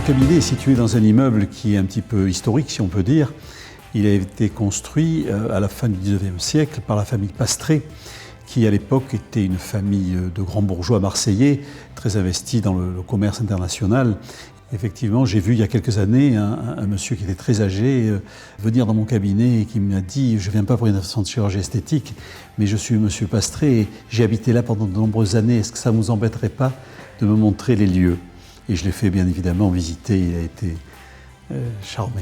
cabinet est situé dans un immeuble qui est un petit peu historique, si on peut dire. Il a été construit à la fin du XIXe siècle par la famille Pastré, qui à l'époque était une famille de grands bourgeois marseillais, très investis dans le commerce international. Effectivement, j'ai vu il y a quelques années un monsieur qui était très âgé venir dans mon cabinet et qui m'a dit « Je ne viens pas pour une intervention de chirurgie esthétique, mais je suis monsieur Pastré et j'ai habité là pendant de nombreuses années. Est-ce que ça ne vous embêterait pas de me montrer les lieux ?» Et je l'ai fait bien évidemment visiter, il a été charmé.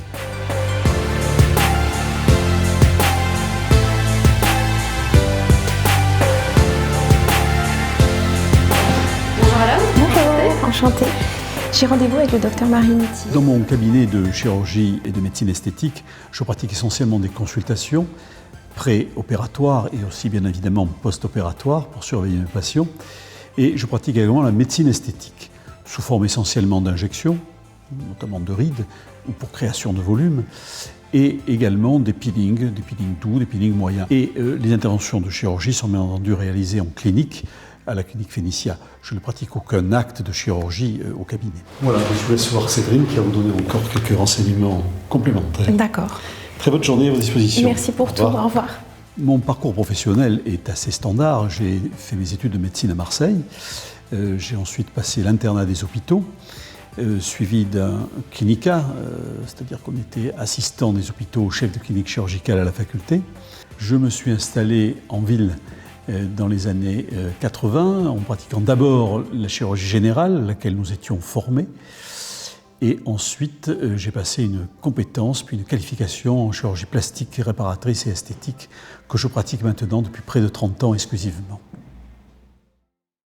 Bonjour madame. Bonjour, enchantée. J'ai rendez-vous avec le docteur Marinetti. Dans mon cabinet de chirurgie et de médecine esthétique, je pratique essentiellement des consultations pré-opératoires et aussi bien évidemment post-opératoires pour surveiller mes patients. Et je pratique également la médecine esthétique, sous forme essentiellement d'injections, notamment de rides, ou pour création de volume, et également des peelings doux, des peelings moyens. Et les interventions de chirurgie sont bien entendu réalisées en clinique, à la clinique Phénicia. Je ne pratique aucun acte de chirurgie au cabinet. Voilà, je vous laisse voir Séverine qui va vous donner encore quelques renseignements complémentaires. D'accord. Très bonne journée à vos dispositions. Merci pour tout, au revoir. Mon parcours professionnel est assez standard. J'ai fait mes études de médecine à Marseille. J'ai ensuite passé l'internat des hôpitaux, suivi d'un clinica, c'est-à-dire qu'on était assistant des hôpitaux, chef de clinique chirurgicale à la faculté. Je me suis installé en ville dans les années 80, en pratiquant d'abord la chirurgie générale, à laquelle nous étions formés. Et ensuite, j'ai passé une compétence, puis une qualification en chirurgie plastique, réparatrice et esthétique, que je pratique maintenant depuis près de 30 ans exclusivement.